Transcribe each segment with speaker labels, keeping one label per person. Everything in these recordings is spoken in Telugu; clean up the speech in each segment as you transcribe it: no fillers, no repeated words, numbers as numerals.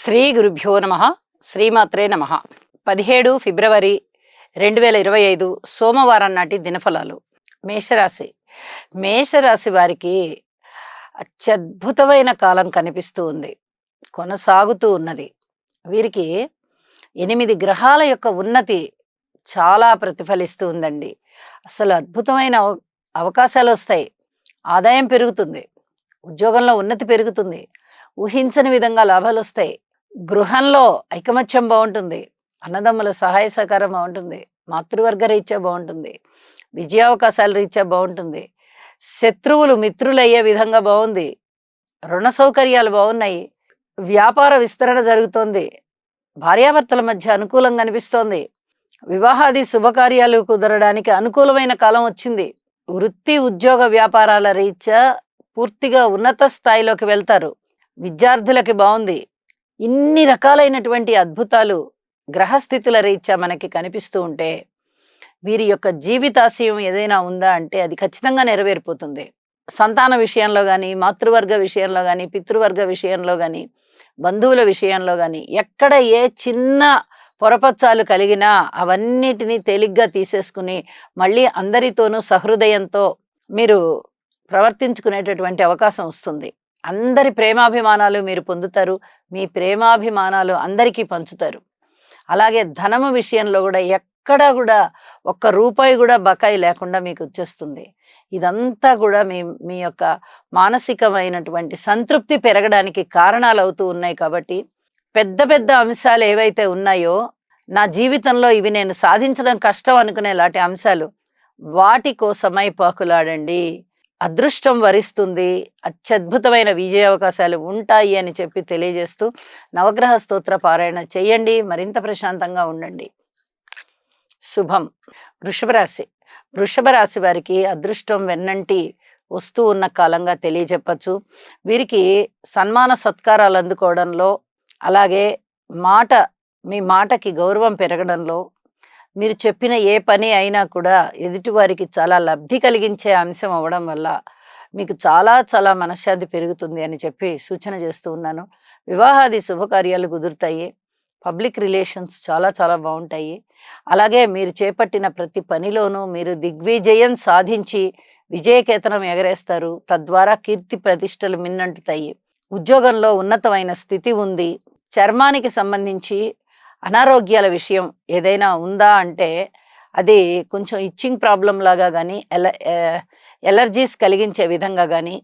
Speaker 1: శ్రీ గురుభ్యో నమ. శ్రీమాత్రే నమ. 17 ఫిబ్రవరి 2025 సోమవారం నాటి దినఫలాలు. మేషరాశి. మేషరాశి వారికి అత్యద్భుతమైన కాలం కనిపిస్తూ ఉంది, కొనసాగుతూ ఉన్నది. వీరికి 8 గ్రహాల యొక్క ఉన్నతి చాలా ప్రతిఫలిస్తూ ఉందండి. అసలు అద్భుతమైన అవకాశాలు వస్తాయి, ఆదాయం పెరుగుతుంది, ఉద్యోగంలో ఉన్నతి పెరుగుతుంది, ఊహించని విధంగా లాభాలు వస్తాయి, గృహంలో ఐకమత్యం బాగుంటుంది, అన్నదమ్ముల సహాయ సహకారం బాగుంటుంది, మాతృవర్గ రీత్యా బాగుంటుంది, విజయావకాశాల రీత్యా బాగుంటుంది, శత్రువులు మిత్రులయ్యే విధంగా బాగుంది, రుణ సౌకర్యాలు బాగున్నాయి, వ్యాపార విస్తరణ జరుగుతోంది, భార్యాభర్తల మధ్య అనుకూలంగా అనిపిస్తోంది, వివాహాది శుభకార్యాలు కుదరడానికి అనుకూలమైన కాలం వచ్చింది, వృత్తి ఉద్యోగ వ్యాపారాల రీత్యా పూర్తిగా ఉన్నత స్థాయిలోకి వెళ్తారు, విద్యార్థులకి బాగుంది. ఇన్ని రకాలైనటువంటి అద్భుతాలు గ్రహస్థితుల రీత్యా మనకి కనిపిస్తూ ఉంటే వీరి యొక్క జీవితాశయం ఏదైనా ఉందా అంటే అది ఖచ్చితంగా నెరవేరిపోతుంది. సంతాన విషయంలో కానీ, మాతృవర్గ విషయంలో కానీ, పితృవర్గ విషయంలో కానీ, బంధువుల విషయంలో కానీ ఎక్కడ ఏ చిన్న పొరపచ్చాలు కలిగినా అవన్నిటినీ తేలిగ్గా తీసేసుకుని మళ్ళీ అందరితోనూ సహృదయంతో మీరు ప్రవర్తించుకునేటటువంటి అవకాశం వస్తుంది. అందరి ప్రేమాభిమానాలు మీరు పొందుతారు, మీ ప్రేమాభిమానాలు అందరికీ పంచుతారు. అలాగే ధనము విషయంలో కూడా ఎక్కడా కూడా ఒక్క రూపాయి కూడా బకాయి లేకుండా మీకు వచ్చేస్తుంది. ఇదంతా కూడా మీ యొక్క మానసికమైనటువంటి సంతృప్తి పెరగడానికి కారణాలు అవుతూ ఉన్నాయి. కాబట్టి పెద్ద పెద్ద అంశాలు ఏవైతే ఉన్నాయో, నా జీవితంలో ఇవి నేను సాధించడం కష్టం అనుకునేలాంటి అంశాలు, వాటి కోసమై పాకులాడండి. అదృష్టం వరిస్తుంది, అత్యద్భుతమైన విజయ అవకాశాలు ఉంటాయి అని చెప్పి తెలియజేస్తూ నవగ్రహ స్తోత్ర పారాయణ చేయండి, మరింత ప్రశాంతంగా ఉండండి. శుభం. వృషభ రాశి. వృషభ రాశి వారికి అదృష్టం వెన్నంటి వస్తూ ఉన్న కాలంగా తెలియజెప్పచ్చు. వీరికి సన్మాన సత్కారాలు అందుకోవడంలో, అలాగే మీ మాటకి గౌరవం పెరగడంలో, మీరు చెప్పిన ఏ పని అయినా కూడా ఎదుటివారికి చాలా లబ్ధి కలిగించే అంశం అవ్వడం వల్ల మీకు చాలా చాలా మనశ్శాంతి పెరుగుతుంది అని చెప్పి సూచన చేస్తూ ఉన్నాను. వివాహాది శుభకార్యాలు కుదురుతాయి, పబ్లిక్ రిలేషన్స్ చాలా చాలా బాగుంటాయి. అలాగే మీరు చేపట్టిన ప్రతి పనిలోనూ మీరు దిగ్విజయం సాధించి విజయకేతనం ఎగరేస్తారు. తద్వారా కీర్తి ప్రతిష్టలు మిన్నంటుతాయి. ఉద్యోగంలో ఉన్నతమైన స్థితి ఉంది. చర్మానికి సంబంధించి అనారోగ్యాల విషయం ఏదైనా ఉందా అంటే అది కొంచెం ఇచ్చింగ్ ప్రాబ్లం లాగా కానీ, ఎలర్జీస్ కలిగించే విధంగా కానీ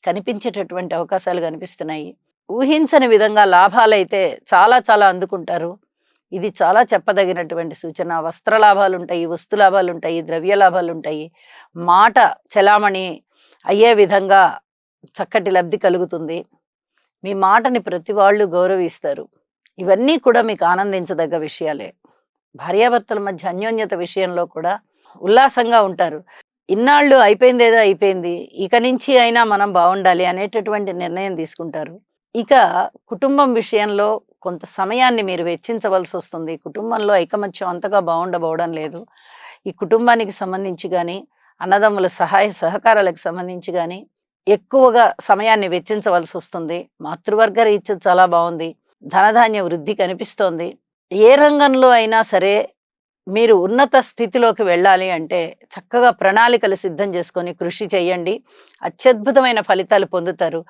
Speaker 1: కనిపించేటటువంటి అవకాశాలు కనిపిస్తున్నాయి. ఊహించని విధంగా లాభాలైతే చాలా చాలా అందుకుంటారు. ఇది చాలా చెప్పదగినటువంటి సూచన. వస్త్ర లాభాలు ఉంటాయి, వస్తు లాభాలు ఉంటాయి, ద్రవ్య లాభాలు ఉంటాయి. మాట చలామణి అయ్యే విధంగా చక్కటి లబ్ధి కలుగుతుంది. మీ మాటని ప్రతి వాళ్ళు గౌరవిస్తారు. ఇవన్నీ కూడా మీకు ఆనందించదగ్గ విషయాలే. భార్యాభర్తల మధ్య అన్యోన్యత విషయంలో కూడా ఉల్లాసంగా ఉంటారు. ఇన్నాళ్ళు అయిపోయిందేదో అయిపోయింది, ఇక నుంచి అయినా మనం బాగుండాలి అనేటటువంటి నిర్ణయం తీసుకుంటారు. ఇక కుటుంబం విషయంలో కొంత సమయాన్ని మీరు వెచ్చించవలసి వస్తుంది. కుటుంబంలో ఐకమత్యం అంతగా బాగుండబోవడం లేదు. ఈ కుటుంబానికి సంబంధించి కానీ, అన్నదమ్ముల సహాయ సహకారాలకు సంబంధించి కానీ ఎక్కువగా సమయాన్ని వెచ్చించవలసి వస్తుంది. మాతృవర్గ రీత్యా చాలా బాగుంది, ధనధాన్య వృద్ధి కనిపిస్తోంది. ఏ రంగంలో అయినా సరే మీరు ఉన్నత స్థితిలోకి వెళ్ళాలి అంటే చక్కగా ప్రణాళికలు సిద్ధం చేసుకొని కృషి చేయండి, అత్యద్భుతమైన ఫలితాలు పొందుతారు.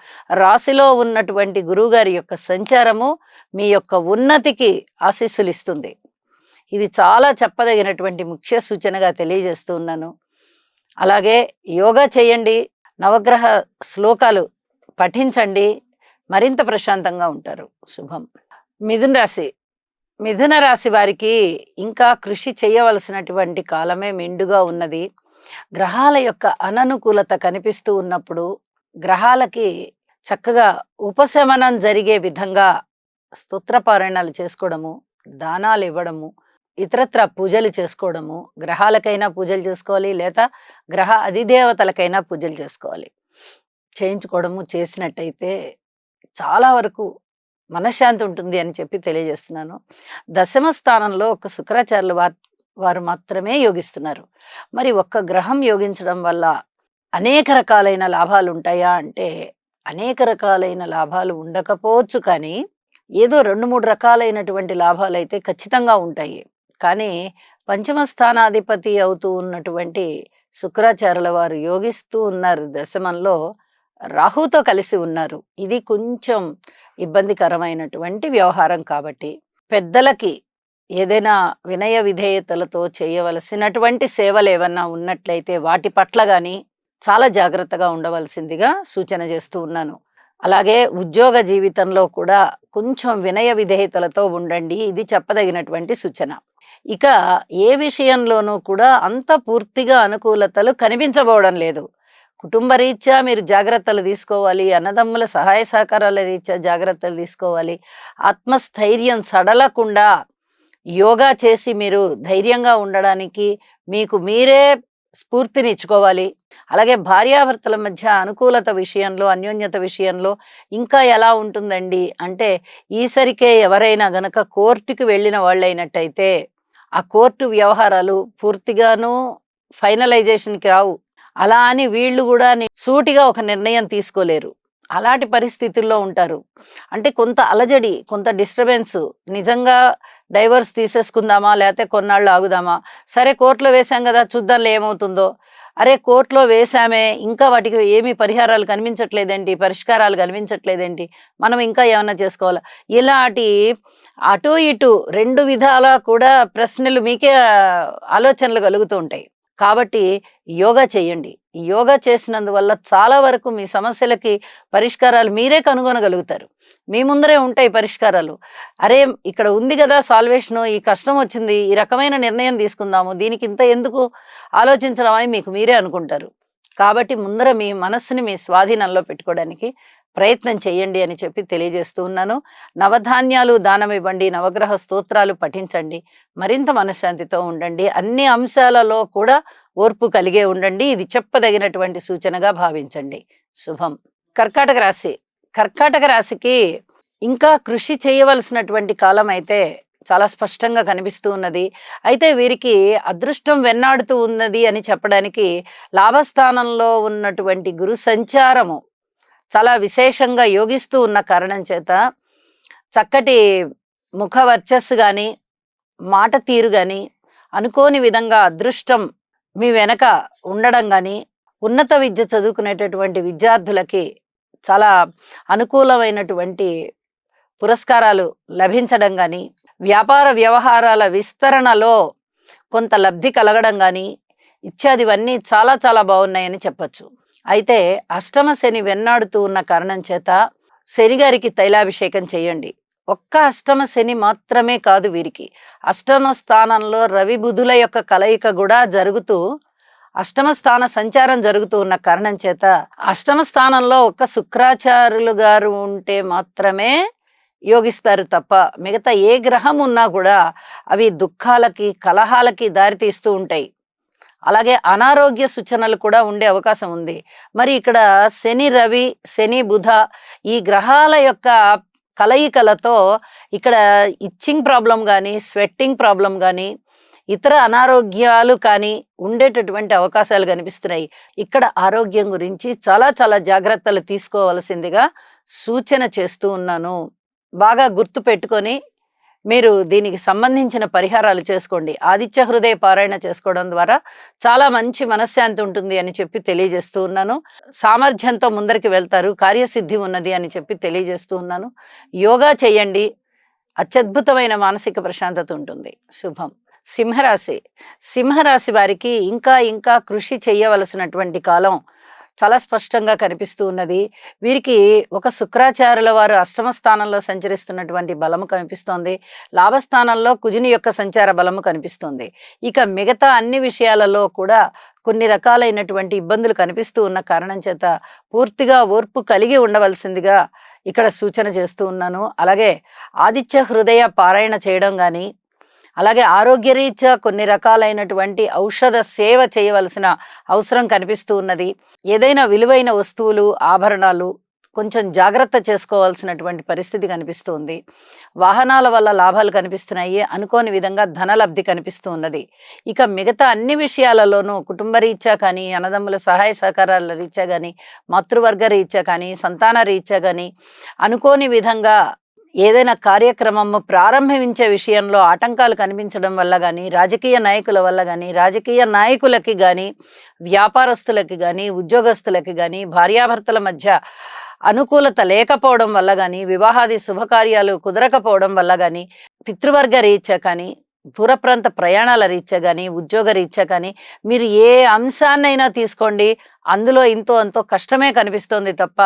Speaker 1: రాశిలో ఉన్నటువంటి గురువుగారి యొక్క సంచారము మీ యొక్క ఉన్నతికి ఆశీస్సులు ఇస్తుంది. ఇది చాలా చెప్పదగినటువంటి ముఖ్య సూచనగా తెలియజేస్తూ ఉన్నాను. అలాగే యోగా చేయండి, నవగ్రహ శ్లోకాలు పఠించండి, మరింత ప్రశాంతంగా ఉంటారు. శుభం. మిథున రాశి. మిథున రాశి వారికి ఇంకా కృషి చేయవలసినటువంటి కాలమే మెండుగా ఉన్నది. గ్రహాల యొక్క అననుకూలత కనిపిస్తూ ఉన్నప్పుడు గ్రహాలకి చక్కగా ఉపశమనం జరిగే విధంగా స్తోత్రపారాయణాలు చేసుకోవడము, దానాలు ఇవ్వడము, ఇతరత్ర పూజలు చేసుకోవడము, గ్రహాలకైనా పూజలు చేసుకోవాలి, లేదా గ్రహ అధిదేవతలకైనా పూజలు చేయించుకోవడము చేసినట్టయితే చాలా వరకు మనశ్శాంతి ఉంటుంది అని చెప్పి తెలియజేస్తున్నాను. దశమ స్థానంలో ఒక శుక్రాచార్యులు వారు మాత్రమే యోగిస్తున్నారు. మరి ఒక్క గ్రహం యోగించడం వల్ల అనేక రకాలైన లాభాలు ఉంటాయా అంటే అనేక రకాలైన లాభాలు ఉండకపోవచ్చు, కానీ ఏదో 2, 3 రకాలైనటువంటి లాభాలైతే ఖచ్చితంగా ఉంటాయి. కానీ పంచమ స్థానాధిపతి అవుతూ ఉన్నటువంటి శుక్రాచార్యుల వారు యోగిస్తూ ఉన్నారు దశమంలో. రాహుతో కలిసి ఉన్నారు. ఇది కొంచెం ఇబ్బందికరమైనటువంటి వ్యవహారం కాబట్టి, పెద్దలకి ఏదైనా వినయ విధేయతలతో చేయవలసినటువంటి సేవలేవన్నా ఉన్నట్లయితే వాటి పట్ల గాని చాలా జాగ్రత్తగా ఉండవలసిందిగా సూచన చేస్తూ ఉన్నాను. అలాగే ఉద్యోగ జీవితంలో కూడా కొంచెం వినయ విధేయతలతో ఉండండి. ఇది చెప్పదగినటువంటి సూచన. ఇక ఏ విషయంలోనూ కూడా అంత పూర్తిగా అనుకూలతలు కనిపించబోవడం లేదు. కుటుంబ రీత్యా మీరు జాగ్రత్తలు తీసుకోవాలి. అన్నదమ్ముల సహాయ సహకారాల రీత్యా జాగ్రత్తలు తీసుకోవాలి. ఆత్మస్థైర్యం సడలకుండా యోగా చేసి మీరు ధైర్యంగా ఉండడానికి మీకు మీరే స్ఫూర్తినిచ్చుకోవాలి. అలాగే భార్యాభర్తల మధ్య అనుకూలత విషయంలో, అన్యోన్యత విషయంలో ఇంకా ఎలా ఉంటుందండి అంటే, ఈసరికే ఎవరైనా గనక కోర్టుకి వెళ్ళిన వాళ్ళైనట్టయితే ఆ కోర్టు వ్యవహారాలు పూర్తిగాను ఫైనలైజేషన్‌కి రావు. అలా అని వీళ్ళు కూడా సూటిగా ఒక నిర్ణయం తీసుకోలేరు. అలాంటి పరిస్థితుల్లో ఉంటారు. అంటే కొంత అలజడి, కొంత డిస్టర్బెన్స్. నిజంగా డైవర్స్ తీసేసుకుందామా? లేతే కొన్నాళ్ళు ఆగుదామా? సరే కోర్టులో వేశాం గదా! చూద్దాంలే ఏమవుతుందో. అరే కోర్టులో వేశామే, ఇంకా వాటికి ఏమి పరిహారాలు కనిపించట్లేదేంటి? పరిష్కారాలు కనిపించట్లేదేంటి? మనం ఇంకా ఏమన్నా చేసుకోవాలా? ఇలాంటి అటు ఇటు 2 విధాలా కూడా ప్రశ్నలు మీకే ఆలోచనలు కలుగుతూ ఉంటాయి. కాబట్టి యోగా చేయండి. యోగా చేసినందువల్ల చాలా వరకు మీ సమస్యలకి పరిష్కారాలు మీరే కనుగొనగలుగుతారు. మీ ముందరే ఉంటాయి పరిష్కారాలు. అరే ఇక్కడ ఉంది కదా సాల్వేషను, ఈ కష్టం వచ్చింది, ఈ రకమైన నిర్ణయం తీసుకుందాము, దీనికి ఇంత ఎందుకు ఆలోచించడం అని మీకు మీరే అనుకుంటారు. కాబట్టి ముందర మీ మనస్సుని మీ స్వాధీనంలో పెట్టుకోవడానికి ప్రయత్నం చేయండి అని చెప్పి తెలియజేస్తూ ఉన్నాను. నవధాన్యాలు దానం ఇవ్వండి, నవగ్రహ స్తోత్రాలు పఠించండి, మరింత మనశ్శాంతితో ఉండండి. అన్ని అంశాలలో కూడా ఓర్పు కలిగే ఉండండి. ఇది చెప్పదగినటువంటి సూచనగా భావించండి. శుభం. కర్కాటక రాశి. కర్కాటక రాశికి ఇంకా కృషి చేయవలసినటువంటి కాలం అయితే చాలా స్పష్టంగా కనిపిస్తూ ఉన్నది. అయితే వీరికి అదృష్టం వెన్నాడుతూ ఉన్నది అని చెప్పడానికి లాభస్థానంలో ఉన్నటువంటి గురు సంచారము చాలా విశేషంగా యోగిస్తూ ఉన్న కారణం చేత చక్కటి ముఖ వర్చస్సు గాని, మాట తీరు గాని, అనుకోని విధంగా అదృష్టం మీ వెనక ఉండడం గాని, ఉన్నత విద్య చదువుకునేటటువంటి విద్యార్థులకి చాలా అనుకూలమైనటువంటి పురస్కారాలు లభించడం గాని, వ్యాపార వ్యవహారాల విస్తరణలో కొంత లబ్ధి కలగడం గాని ఇత్యాదివన్నీ చాలా చాలా బాగున్నాయని చెప్పచ్చు. అయితే అష్టమ శని వెన్నాడుతూ ఉన్న కారణం చేత శనిగారికి తైలాభిషేకం చేయండి. ఒక్క అష్టమ శని మాత్రమే కాదు వీరికి, అష్టమ స్థానంలో రవి బుధుల యొక్క కలయిక కూడా జరుగుతూ అష్టమ స్థాన సంచారం జరుగుతూ ఉన్న కారణం చేత అష్టమ స్థానంలో ఒక్క శుక్రాచార్యులు గారు ఉంటే మాత్రమే యోగిస్తారు తప్ప మిగతా ఏ గ్రహం ఉన్నా కూడా అవి దుఃఖాలకి, కలహాలకి దారితీస్తూ ఉంటాయి. అలాగే అనారోగ్య సూచనలు కూడా ఉండే అవకాశం ఉంది. మరి ఇక్కడ శని రవి, శని బుధ ఈ గ్రహాల యొక్క కలయికలతో ఇక్కడ ఇచ్చింగ్ ప్రాబ్లం కానీ, స్వెట్టింగ్ ప్రాబ్లం కానీ, ఇతర అనారోగ్యాలు కానీ ఉండేటటువంటి అవకాశాలు కనిపిస్తున్నాయి. ఇక్కడ ఆరోగ్యం గురించి చాలా చాలా జాగ్రత్తలు తీసుకోవాల్సిందిగా సూచన చేస్తూ ఉన్నాను. బాగా గుర్తు పెట్టుకొని మీరు దీనికి సంబంధించిన పరిహారాలు చేసుకోండి. ఆదిత్య హృదయ పారాయణ చేసుకోవడం ద్వారా చాలా మంచి మనశ్శాంతి ఉంటుంది అని చెప్పి తెలియజేస్తూ ఉన్నాను. సామర్థ్యంతో ముందరికి వెళ్తారు, కార్యసిద్ధి ఉన్నది అని చెప్పి తెలియజేస్తూ ఉన్నాను. యోగా చేయండి, అత్యద్భుతమైన మానసిక ప్రశాంతత ఉంటుంది. శుభం. సింహరాశి. సింహరాశి వారికి ఇంకా ఇంకా కృషి చేయవలసినటువంటి కాలం చాలా స్పష్టంగా కనిపిస్తూ ఉన్నది. వీరికి ఒక శుక్రాచార్యుల వారు అష్టమ స్థానంలో సంచరిస్తున్నటువంటి బలము కనిపిస్తోంది. లాభస్థానంలో కుజుని యొక్క సంచార బలము కనిపిస్తోంది. ఇక మిగతా అన్ని విషయాలలో కూడా కొన్ని రకాలైనటువంటి ఇబ్బందులు కనిపిస్తూ ఉన్న కారణం చేత పూర్తిగా ఓర్పు కలిగి ఉండవలసిందిగా ఇక్కడ సూచన చేస్తూ ఉన్నాను. అలాగే ఆదిత్య హృదయ పారాయణ చేయడం కానీ, అలాగే ఆరోగ్యరీత్యా కొన్ని రకాలైనటువంటి ఔషధ సేవ చేయవలసిన అవసరం కనిపిస్తూ ఉన్నది. ఏదైనా విలువైన వస్తువులు, ఆభరణాలు కొంచెం జాగ్రత్త చేసుకోవాల్సినటువంటి పరిస్థితి కనిపిస్తుంది. వాహనాల వల్ల లాభాలు కనిపిస్తున్నాయి, అనుకోని విధంగా ధనలబ్ధి కనిపిస్తూ ఉన్నది. ఇక మిగతా అన్ని విషయాలలోనూ కుటుంబ రీత్యా కానీ, అన్నదమ్ముల సహాయ సహకారాల రీత్యా కానీ, మాతృవర్గ రీత్యా కానీ, సంతాన రీత్యా కానీ అనుకోని విధంగా ఏదైనా కార్యక్రమము ప్రారంభించే విషయంలో ఆటంకాలు కనిపించడం వల్ల గానీ, రాజకీయ నాయకుల వల్ల గానీ, రాజకీయ నాయకులకి గానీ, వ్యాపారస్తులకి గానీ, ఉద్యోగస్తులకి గానీ, భార్యాభర్తల మధ్య అనుకూలత లేకపోవడం వల్ల గానీ, వివాహాది శుభకార్యాలు కుదరకపోవడం వల్ల గానీ, పితృవర్గ రీత్యా కానీ, దూర ప్రాంత ప్రయాణాల రీత్యా గానీ, ఉద్యోగ రీత్యా కానీ, మీరు ఏ అంశాన్నైనా తీసుకోండి, అందులో ఇంతో అంతో కష్టమే కనిపిస్తోంది తప్ప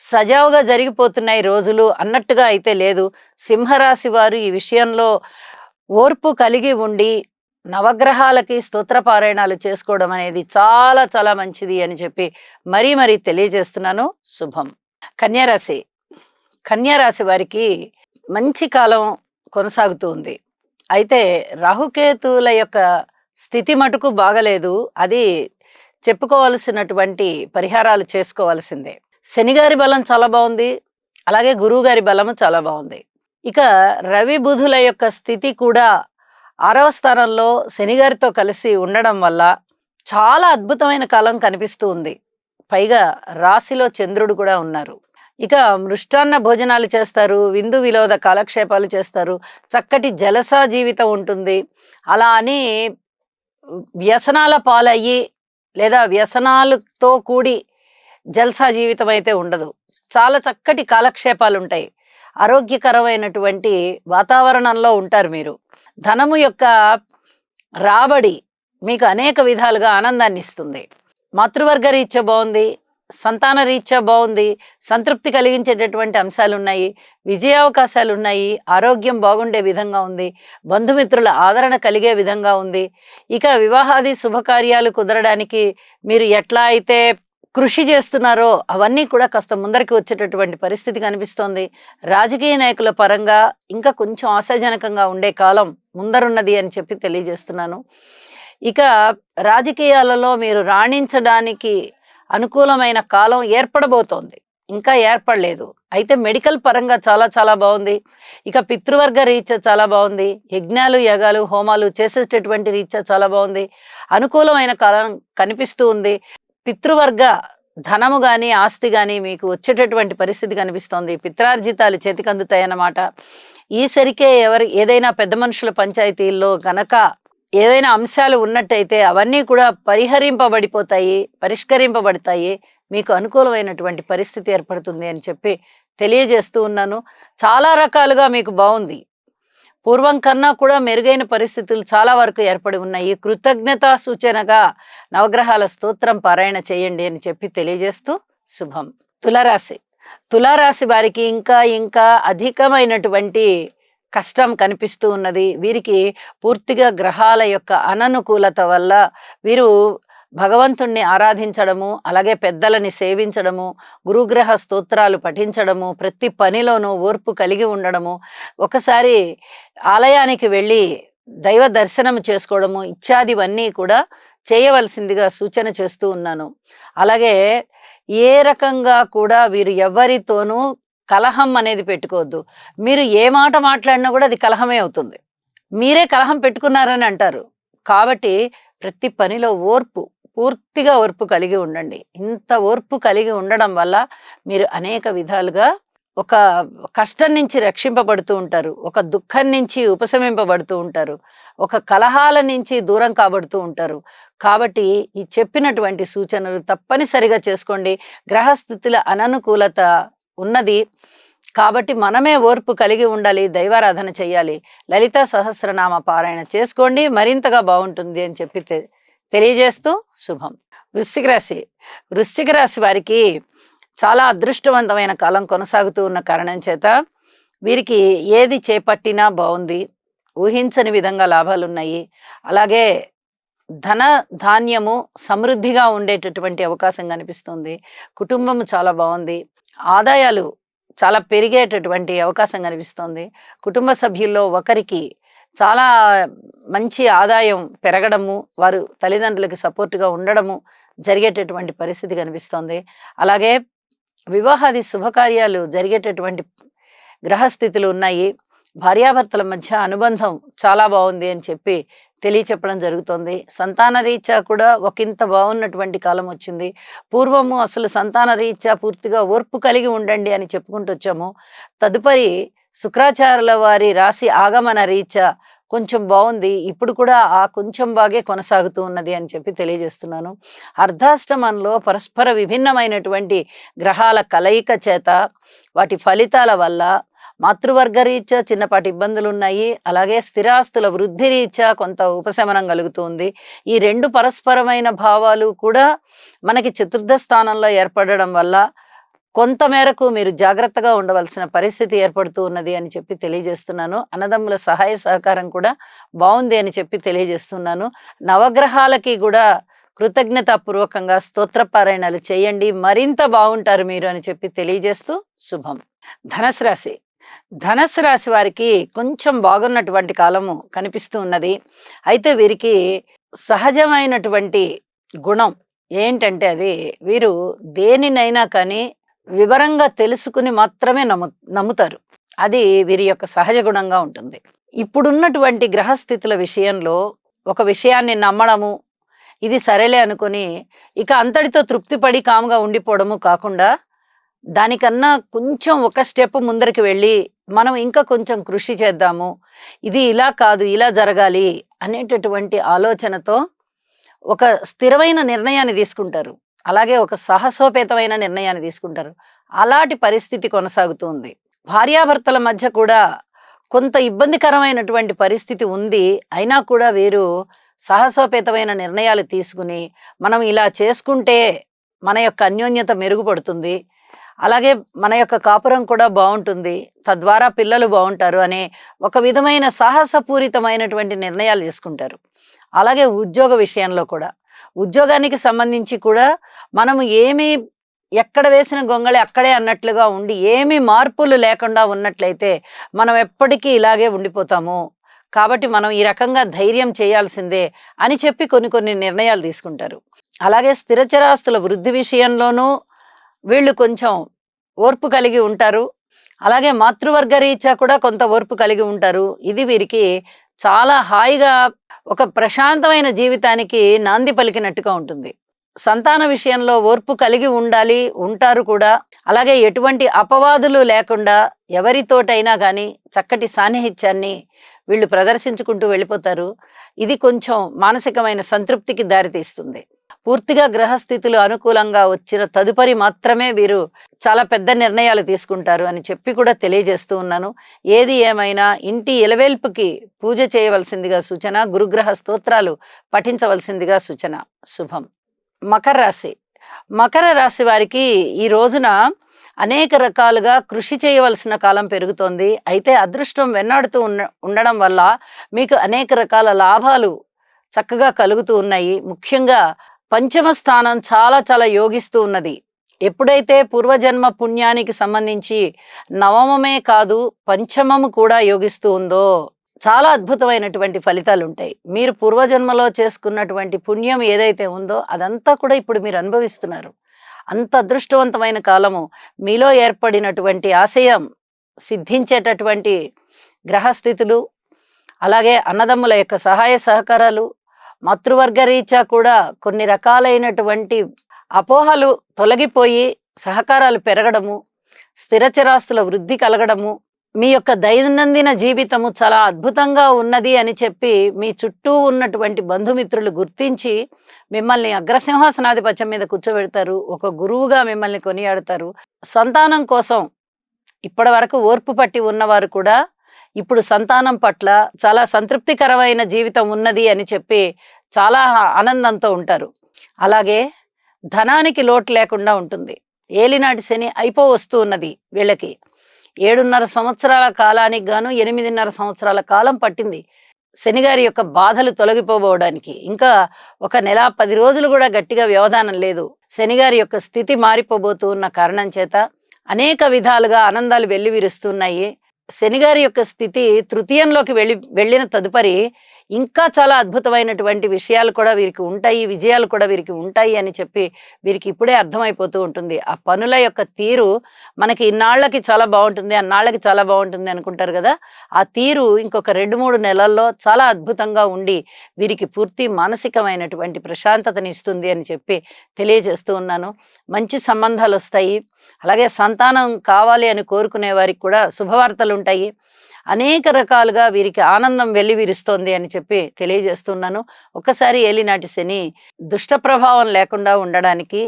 Speaker 1: సజావుగా జరిగిపోతున్నాయి రోజులు అన్నట్టుగా అయితే లేదు. సింహరాశి వారు ఈ విషయంలో ఓర్పు కలిగి ఉండి నవగ్రహాలకి స్తోత్ర పారాయణాలు చేసుకోవడం అనేది చాలా చాలా మంచిది అని చెప్పి మరీ తెలియజేస్తున్నాను. శుభం. కన్యారాశి. కన్యారాశి వారికి మంచి కాలం కొనసాగుతూ ఉంది. అయితే రాహుకేతువుల యొక్క స్థితి మటుకు బాగలేదు. అది చెప్పుకోవలసినటువంటి పరిహారాలు చేసుకోవాల్సిందే. శనిగారి బలం చాలా బాగుంది, అలాగే గురువు గారి బలము చాలా బాగుంది. ఇక రవి బుధుల యొక్క స్థితి కూడా 6వ స్థానంలో శనిగారితో కలిసి ఉండడం వల్ల చాలా అద్భుతమైన కాలం కనిపిస్తూ ఉంది. పైగా రాశిలో చంద్రుడు కూడా ఉన్నారు. ఇక మృష్టాన్న భోజనాలు చేస్తారు, విందు వినోద కాలక్షేపాలు చేస్తారు, చక్కటి జలసా జీవితం ఉంటుంది. అలా అని వ్యసనాల పాలయ్యి లేదా వ్యసనాలతో కూడి జల్సా జీవితం అయితే ఉండదు. చాలా చక్కటి కాలక్షేపాలు ఉంటాయి. ఆరోగ్యకరమైనటువంటి వాతావరణంలో ఉంటారు మీరు. ధనము యొక్క రాబడి మీకు అనేక విధాలుగా ఆనందాన్ని ఇస్తుంది. మాతృవర్గ రీత్యా బాగుంది, సంతాన రీత్యా బాగుంది, సంతృప్తి కలిగించేటటువంటి అంశాలు ఉన్నాయి, విజయావకాశాలు ఉన్నాయి, ఆరోగ్యం బాగుండే విధంగా ఉంది, బంధుమిత్రుల ఆదరణ కలిగే విధంగా ఉంది. ఇక వివాహాది శుభకార్యాలు కుదరడానికి మీరు ఎట్లా అయితే కృషి చేస్తున్నారో అవన్నీ కూడా కాస్త ముందరికి వచ్చేటటువంటి పరిస్థితి కనిపిస్తోంది. రాజకీయ నాయకుల పరంగా ఇంకా కొంచెం ఆశాజనకంగా ఉండే కాలం ముందరున్నది అని చెప్పి తెలియజేస్తున్నాను. ఇక రాజకీయాలలో మీరు రాణించడానికి అనుకూలమైన కాలం ఏర్పడబోతోంది, ఇంకా ఏర్పడలేదు. అయితే మెడికల్ పరంగా చాలా చాలా బాగుంది. ఇక పితృవర్గ రీత్యా చాలా బాగుంది. యజ్ఞాలు యాగాలు హోమాలు చేసేటటువంటి రీత్యా చాలా బాగుంది. అనుకూలమైన కాలం కనిపిస్తూ ఉంది. పితృవర్గ ధనము కానీ ఆస్తి కానీ మీకు వచ్చేటటువంటి పరిస్థితి కనిపిస్తోంది. పిత్రార్జితాలు చేతికి అందుతాయన్నమాట. ఈసరికే ఏదైనా పెద్ద మనుషుల పంచాయతీల్లో గనక ఏదైనా అంశాలు ఉన్నట్టయితే అవన్నీ కూడా పరిష్కరింపబడతాయి. మీకు అనుకూలమైనటువంటి పరిస్థితి ఏర్పడుతుంది అని చెప్పి తెలియజేస్తూ ఉన్నాను. చాలా రకాలుగా మీకు బాగుంది. పూర్వం కన్నా కూడా మెరుగైన పరిస్థితులు చాలా వరకు ఏర్పడి ఉన్నాయి. కృతజ్ఞతా సూచనగా నవగ్రహాల స్తోత్రం పారాయణ చేయండి అని చెప్పి తెలియజేస్తూ శుభం. తులారాశి. తులారాశి వారికి ఇంకా అధికమైనటువంటి కష్టం కనిపిస్తూ ఉన్నది. వీరికి పూర్తిగా గ్రహాల యొక్క అననుకూలత వల్ల వీరు భగవంతుణ్ణి ఆరాధించడము, అలాగే పెద్దలని సేవించడము, గురుగ్రహ స్తోత్రాలు పఠించడము, ప్రతి పనిలోనూ ఓర్పు కలిగి ఉండడము, ఒకసారి ఆలయానికి వెళ్ళి దైవ దర్శనం చేసుకోవడము ఇత్యాదివన్నీ కూడా చేయవలసిందిగా సూచన చేస్తూ ఉన్నాను. అలాగే ఏ రకంగా కూడా వీరు ఎవరితోనూ కలహం అనేది పెట్టుకోవద్దు. మీరు ఏ మాట మాట్లాడినా కూడా అది కలహమే అవుతుంది. మీరే కలహం పెట్టుకున్నారని అంటారు. కాబట్టి ప్రతి పనిలో పూర్తిగా ఓర్పు కలిగి ఉండండి. ఇంత ఓర్పు కలిగి ఉండడం వల్ల మీరు అనేక విధాలుగా ఒక కష్టం నుంచి రక్షింపబడుతూ ఉంటారు, ఒక దుఃఖం నుంచి ఉపశమింపబడుతూ ఉంటారు, ఒక కలహాల నుంచి దూరం కాబడుతూ ఉంటారు. కాబట్టి ఈ చెప్పినటువంటి సూచనలు తప్పనిసరిగా చేసుకోండి. గ్రహస్థితుల అననుకూలత ఉన్నది కాబట్టి మనమే ఓర్పు కలిగి ఉండాలి, దైవారాధన చెయ్యాలి, లలితా సహస్రనామ పారాయణ చేసుకోండి, మరింతగా బాగుంటుంది అని చెప్పి తెలియజేస్తూ శుభం. వృశ్చిక రాశి. వృశ్చిక రాశి వారికి చాలా అదృష్టవంతమైన కాలం కొనసాగుతూ ఉన్న కారణం చేత వీరికి ఏది చేపట్టినా బాగుంది. ఊహించని విధంగా లాభాలున్నాయి. అలాగే ధన ధాన్యము సమృద్ధిగా ఉండేటటువంటి అవకాశం కనిపిస్తుంది. కుటుంబం చాలా బాగుంది. ఆదాయాలు చాలా పెరిగేటటువంటి అవకాశం కనిపిస్తుంది. కుటుంబ సభ్యుల్లో ఒకరికి చాలా మంచి ఆదాయం పెరగడము, వారు తల్లిదండ్రులకి సపోర్టుగా ఉండడము జరిగేటటువంటి పరిస్థితి కనిపిస్తోంది. అలాగే వివాహాది శుభకార్యాలు జరిగేటటువంటి గ్రహస్థితులు ఉన్నాయి. భార్యాభర్తల మధ్య అనుబంధం చాలా బాగుంది అని చెప్పి తెలియచెప్పడం జరుగుతుంది. సంతాన రీత్యా కూడా ఒకంత బాగున్నటువంటి కాలం వచ్చింది. పూర్వము అసలు సంతాన రీత్యా పూర్తిగా ఓర్పు కలిగి ఉండండి అని చెప్పుకుంటూ వచ్చాము. తదుపరి శుక్రాచార్యుల వారి రాశి ఆగమన రీత్యా కొంచెం బాగుంది. ఇప్పుడు కూడా ఆ కొంచెం బాగే కొనసాగుతూ ఉన్నది అని చెప్పి తెలియజేస్తున్నాను. అర్ధాష్టమంలో పరస్పర విభిన్నమైనటువంటి గ్రహాల కలయిక చేత వాటి ఫలితాల వల్ల మాతృవర్గ రీత్యా చిన్నపాటి ఇబ్బందులున్నాయి. అలాగే స్థిరాస్తుల వృద్ధి రీత్యా కొంత ఉపశమనం కలుగుతుంది. ఈ 2 పరస్పరమైన భావాలు కూడా మనకి చతుర్థ స్థానంలో ఏర్పడడం వల్ల కొంత మేరకు మీరు జాగ్రత్తగా ఉండవలసిన పరిస్థితి ఏర్పడుతూ ఉన్నది అని చెప్పి తెలియజేస్తున్నాను. అన్నదమ్ముల సహాయ సహకారం కూడా బాగుంది అని చెప్పి తెలియజేస్తున్నాను. నవగ్రహాలకి కూడా కృతజ్ఞతాపూర్వకంగా స్తోత్రపారాయణాలు చేయండి, మరింత బాగుంటారు మీరు అని చెప్పి తెలియజేస్తూ శుభం. ధనస్సు రాశి. ధనస్సు రాశి వారికి కొంచెం బాగున్నటువంటి కాలము కనిపిస్తూ ఉన్నది. అయితే వీరికి సహజమైనటువంటి గుణం ఏంటంటే అది వీరు దేనినైనా కానీ వివరంగా తెలుసుకుని మాత్రమే నమ్ముతారు. అది వీరి యొక్క సహజ గుణంగా ఉంటుంది. ఇప్పుడున్నటువంటి గ్రహస్థితుల విషయంలో ఒక విషయాన్ని నమ్మడము, ఇది సరేలే అనుకొని ఇక అంతటితో తృప్తిపడి కాముగా ఉండిపోవడము కాకుండా దానికన్నా కొంచెం ఒక స్టెప్ ముందరికి వెళ్ళి మనం ఇంకా కొంచెం కృషి చేద్దాము, ఇది ఇలా కాదు ఇలా జరగాలి అనేటటువంటి ఆలోచనతో ఒక స్థిరమైన నిర్ణయాన్ని తీసుకుంటారు. అలాగే ఒక సాహసోపేతమైన నిర్ణయాన్ని తీసుకుంటారు. అలాంటి పరిస్థితి కొనసాగుతుంది. భార్యాభర్తల మధ్య కూడా కొంత ఇబ్బందికరమైనటువంటి పరిస్థితి ఉంది. అయినా కూడా వీరు సాహసోపేతమైన నిర్ణయాలు తీసుకుని మనం ఇలా చేసుకుంటే మన యొక్క అన్యోన్యత మెరుగుపడుతుంది, అలాగే మన యొక్క కాపురం కూడా బాగుంటుంది, తద్వారా పిల్లలు బాగుంటారు అనే ఒక విధమైన సాహసపూరితమైనటువంటి నిర్ణయాలు చేసుకుంటారు. అలాగే ఉద్యోగ విషయంలో కూడా, ఉద్యోగానికి సంబంధించి కూడా మనము ఎక్కడ వేసిన గొంగళి అక్కడే అన్నట్లుగా ఉండి ఏమీ మార్పులు లేకుండా ఉన్నట్లయితే మనం ఎప్పటికీ ఇలాగే ఉండిపోతాము. కాబట్టి మనం ఈ రకంగా ధైర్యం చేయాల్సిందే అని చెప్పి కొన్ని నిర్ణయాలు తీసుకుంటారు. అలాగే స్థిరచరాస్తుల వృద్ధి విషయంలోనూ వీళ్ళు కొంచెం ఓర్పు కలిగి ఉంటారు. అలాగే మాతృవర్గ రీత్యా కూడా కొంత ఓర్పు కలిగి ఉంటారు. ఇది వీరికి చాలా హాయిగా ఒక ప్రశాంతమైన జీవితానికి నాంది పలికినట్టుగా ఉంటుంది. సంతాన విషయంలో ఓర్పు కలిగి ఉంటారు కూడా. అలాగే ఎటువంటి అపవాదులు లేకుండా ఎవరితోటైనా కానీ చక్కటి సాన్నిహిత్యాన్ని వీళ్ళు ప్రదర్శించుకుంటూ వెళ్ళిపోతారు. ఇది కొంచెం మానసికమైన సంతృప్తికి దారితీస్తుంది. పూర్తిగా గ్రహస్థితులు అనుకూలంగా వచ్చిన తదుపరి మాత్రమే వీరు చాలా పెద్ద నిర్ణయాలు తీసుకుంటారు అని చెప్పి కూడా తెలియజేస్తూ ఉన్నాను. ఏది ఏమైనా ఇంటి ఎలవేల్పుకి పూజ చేయవలసిందిగా సూచన, గురుగ్రహ స్తోత్రాలు పఠించవలసిందిగా సూచన. శుభం. మకర రాశి. మకర రాశి వారికి ఈ రోజున అనేక రకాలుగా కృషి చేయవలసిన కాలం పెరుగుతోంది. అయితే అదృష్టం వెన్నాడుతూ ఉండడం వల్ల మీకు అనేక రకాల లాభాలు చక్కగా కలుగుతూ ఉన్నాయి. ముఖ్యంగా పంచమ స్థానం చాలా చాలా యోగిస్తూ ఉన్నది. ఎప్పుడైతే పూర్వజన్మ పుణ్యానికి సంబంధించి నవమమే కాదు పంచమము కూడా యోగిస్తూ ఉందో చాలా అద్భుతమైనటువంటి ఫలితాలు ఉంటాయి. మీరు పూర్వజన్మలో చేసుకున్నటువంటి పుణ్యం ఏదైతే ఉందో అదంతా కూడా ఇప్పుడు మీరు అనుభవిస్తున్నారు. అంత అదృష్టవంతమైన కాలము. మీలో ఏర్పడినటువంటి ఆశయం సిద్ధించేటటువంటి గ్రహస్థితులు, అలాగే అన్నదమ్ముల యొక్క సహాయ సహకారాలు, మాతృవర్గ రీత్యా కూడా కొన్ని రకాలైనటువంటి అపోహలు తొలగిపోయి సహకారాలు పెరగడము, స్థిరచరాస్తుల వృద్ధి కలగడము, మీ యొక్క దైనందిన జీవితము చాలా అద్భుతంగా ఉన్నది అని చెప్పి మీ చుట్టూ ఉన్నటువంటి బంధుమిత్రులు గుర్తించి మిమ్మల్ని అగ్రసింహాసనాధిపత్యం మీద కూర్చోబెడతారు. ఒక గురువుగా మిమ్మల్ని కొనియాడతారు. సంతానం కోసం ఇప్పటి వరకు ఓర్పు పట్టి ఉన్నవారు కూడా ఇప్పుడు సంతానం పట్ల చాలా సంతృప్తికరమైన జీవితం ఉన్నది అని చెప్పి చాలా ఆనందంతో ఉంటారు. అలాగే ధనానికి లోటు లేకుండా ఉంటుంది. ఏలినాటి శని వస్తూ ఉన్నది వీళ్ళకి. 7.5 సంవత్సరాల కాలానికి గాను 8.5 సంవత్సరాల కాలం పట్టింది శనిగారి యొక్క బాధలు తొలగిపోవడానికి. ఇంకా 1 నెల 10 రోజులు కూడా గట్టిగా వ్యవధానం లేదు. శనిగారి యొక్క స్థితి మారిపోబోతూ ఉన్న కారణం చేత అనేక విధాలుగా ఆనందాలు వెల్లివిరుస్తున్నాయి. శనిగారి యొక్క స్థితి తృతీయంలోకి వెళ్ళిన తదుపరి ఇంకా చాలా అద్భుతమైనటువంటి విషయాలు కూడా వీరికి ఉంటాయి, విజయాలు కూడా వీరికి ఉంటాయి అని చెప్పి వీరికి ఇప్పుడే అర్థమైపోతూ ఉంటుంది. ఆ పనుల యొక్క తీరు మనకి ఇన్నాళ్ళకి చాలా బాగుంటుంది, అన్నాళ్ళకి చాలా బాగుంటుంది అనుకుంటారు కదా, ఆ తీరు ఇంకొక 2-3 నెలల్లో చాలా అద్భుతంగా ఉండి వీరికి పూర్తి మానసికమైనటువంటి ప్రశాంతతని ఇస్తుంది అని చెప్పి తెలియజేస్తూ ఉన్నాను. మంచి సంబంధాలు వస్తాయి. అలాగే సంతానం కావాలి అని కోరుకునే వారికి కూడా శుభవార్తలు ఉంటాయి. అనేక రకాలుగా వీరికి ఆనందం వెల్లివిరుస్తోంది అని చెప్పి తెలియజేస్తున్నాను. ఒక్కసారి ఏలినాటి శని దుష్ట ప్రభావం లేకుండా ఉండడానికి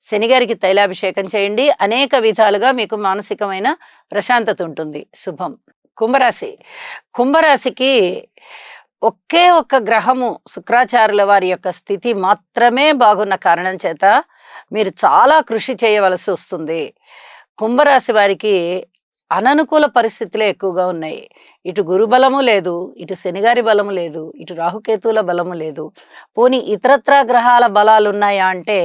Speaker 1: శనిగారికి తైలాభిషేకం చేయండి. అనేక విధాలుగా మీకు మానసికమైన ప్రశాంతత ఉంటుంది. శుభం. కుంభరాశి. కుంభరాశికి ఒకే ఒక్క గ్రహము శుక్రాచార్యుల వారి యొక్క స్థితి మాత్రమే బాగున్న కారణం చేత మీరు చాలా కృషి చేయవలసి వస్తుంది. కుంభరాశి వారికి అననుకూల పరిస్థితులే ఎక్కువగా ఉన్నాయి. ఇటు గురు బలము లేదు, ఇటు శనిగారి బలము లేదు, ఇటు రాహుకేతువుల బలము లేదు. పోనీ ఇతరత్రా గ్రహాల బలాలు ఉన్నాయా అంటే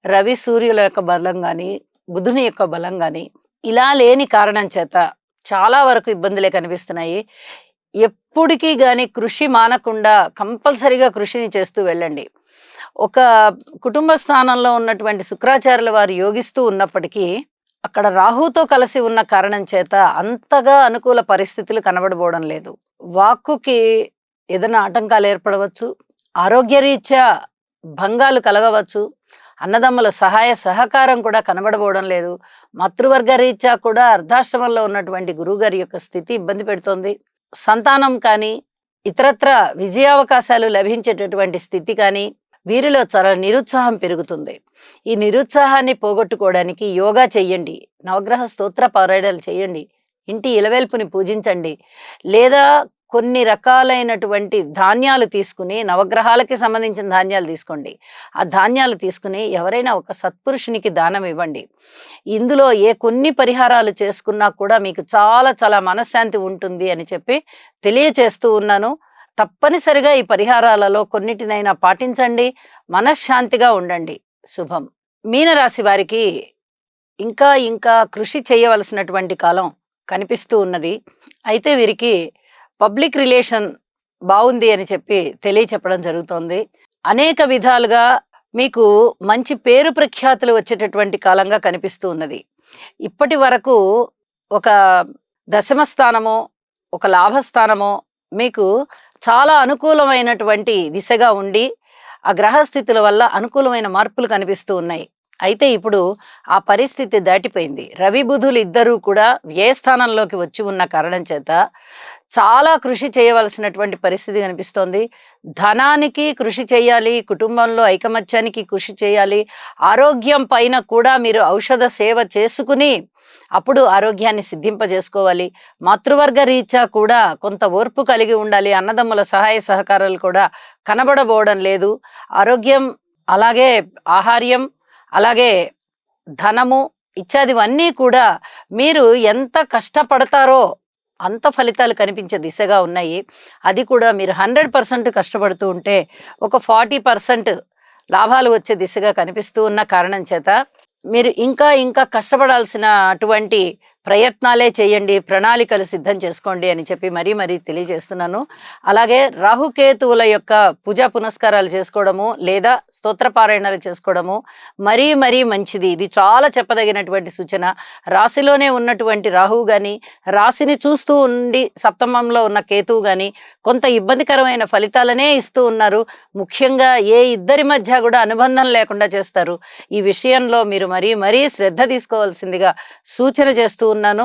Speaker 1: రవి సూర్యుల యొక్క బలం కానీ, బుధుని యొక్క బలం కానీ ఇలా లేని కారణం చేత చాలా వరకు ఇబ్బందులే కనిపిస్తున్నాయి. ఎప్పటికీ కానీ కృషి మానకుండా కంపల్సరిగా కృషిని చేస్తూ వెళ్ళండి. ఒక కుటుంబ స్థానంలో ఉన్నటువంటి శుక్రాచార్యుల వారు యోగిస్తూ ఉన్నప్పటికీ అక్కడ రాహుతో కలిసి ఉన్న కారణం చేత అంతగా అనుకూల పరిస్థితులు కనబడబోవడం లేదు. వాక్కుకి ఏదైనా ఆటంకాలు ఏర్పడవచ్చు, ఆరోగ్యరీత్యా భంగాలు కలగవచ్చు, అన్నదమ్ముల సహాయ సహకారం కూడా కనబడబోవడం లేదు. మాతృవర్గ రీత్యా కూడా అర్ధాశ్రమంలో ఉన్నటువంటి గురువుగారి యొక్క స్థితి ఇబ్బంది పెడుతోంది. సంతానం కానీ ఇతరత్ర విజయావకాశాలు లభించేటటువంటి స్థితి కానీ వీరిలో చాలా నిరుత్సాహం పెరుగుతుంది. ఈ నిరుత్సాహాన్ని పోగొట్టుకోవడానికి యోగా చెయ్యండి, నవగ్రహ స్తోత్ర పారాయణాలు చేయండి, ఇంటి ఇలవేల్పుని పూజించండి, లేదా కొన్ని రకాలైనటువంటి ధాన్యాలు తీసుకుని, నవగ్రహాలకి సంబంధించిన ధాన్యాలు తీసుకోండి. ఆ ధాన్యాలు తీసుకుని ఎవరైనా ఒక సత్పురుషునికి దానం ఇవ్వండి. ఇందులో కొన్ని పరిహారాలు చేసుకున్నా కూడా మీకు చాలా చాలా మనశ్శాంతి ఉంటుంది అని చెప్పి తెలియచేస్తూ ఉన్నాను. తప్పనిసరిగా ఈ పరిహారాలలో కొన్నిటినైనా పాటించండి, మనశ్శాంతిగా ఉండండి. శుభం. మీనరాశి వారికి ఇంకా ఇంకా కృషి చేయవలసినటువంటి కాలం కనిపిస్తూ ఉన్నది. అయితే వీరికి పబ్లిక్ రిలేషన్ బాగుంది అని చెప్పి తెలియచెప్పడం జరుగుతోంది. అనేక విధాలుగా మీకు మంచి పేరు ప్రఖ్యాతులు వచ్చేటటువంటి కాలంగా కనిపిస్తూ ఉన్నది. ఇప్పటి వరకు ఒక దశమ స్థానమో ఒక లాభస్థానమో మీకు చాలా అనుకూలమైనటువంటి దిశగా ఉండి ఆ గ్రహస్థితుల వల్ల అనుకూలమైన మార్పులు కనిపిస్తూ ఉన్నాయి. అయితే ఇప్పుడు ఆ పరిస్థితి దాటిపోయింది. రవి బుధులు ఇద్దరూ కూడా వ్యయస్థానంలోకి వచ్చి ఉన్న కారణం చేత చాలా కృషి చేయవలసినటువంటి పరిస్థితి కనిపిస్తోంది. ధనానికి కృషి చేయాలి, కుటుంబంలో ఐకమత్యానికి కృషి చేయాలి, ఆరోగ్యం పైన కూడా మీరు ఔషధ సేవ చేసుకుని అప్పుడు ఆరోగ్యాన్ని సిద్ధింపజేసుకోవాలి. మాతృవర్గ రీత్యా కూడా కొంత ఓర్పు కలిగి ఉండాలి. అన్నదమ్ముల సహాయ సహకారాలు కూడా కనబడబోవడం లేదు. ఆరోగ్యం, అలాగే ఆహార్యం, అలాగే ధనము ఇత్యాదివన్నీ కూడా మీరు ఎంత కష్టపడతారో అంత ఫలితాలు కనిపించే దిశగా ఉన్నాయి. అది కూడా మీరు 100% కష్టపడుతూ ఉంటే ఒక 40% లాభాలు వచ్చే దిశగా కనిపిస్తూ ఉన్న కారణం చేత మీరు ఇంకా ఇంకా కష్టపడాల్సిన అటువంటి ప్రయత్నాలే చేయండి, ప్రణాళికలు సిద్ధం చేసుకోండి అని చెప్పి మరీ మరీ తెలియజేస్తున్నాను. అలాగే రాహుకేతువుల యొక్క పూజా పునస్కారాలు చేసుకోవడము లేదా స్తోత్రపారాయణాలు చేసుకోవడము మరీ మరీ మంచిది. ఇది చాలా చెప్పదగినటువంటి సూచన. రాశిలోనే ఉన్నటువంటి రాహువు కానీ, రాశిని చూస్తూ ఉండి సప్తమంలో ఉన్న కేతువు కానీ కొంత ఇబ్బందికరమైన ఫలితాలనే ఇస్తూ ఉన్నారు. ముఖ్యంగా ఇద్దరి మధ్య కూడా అనుబంధం లేకుండా చేస్తారు. ఈ విషయంలో మీరు మరీ మరీ శ్రద్ధ తీసుకోవాల్సిందిగా సూచన చేస్తూ ఉన్నాను.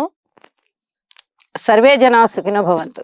Speaker 1: సర్వే జనా సుఖినో భవంతు.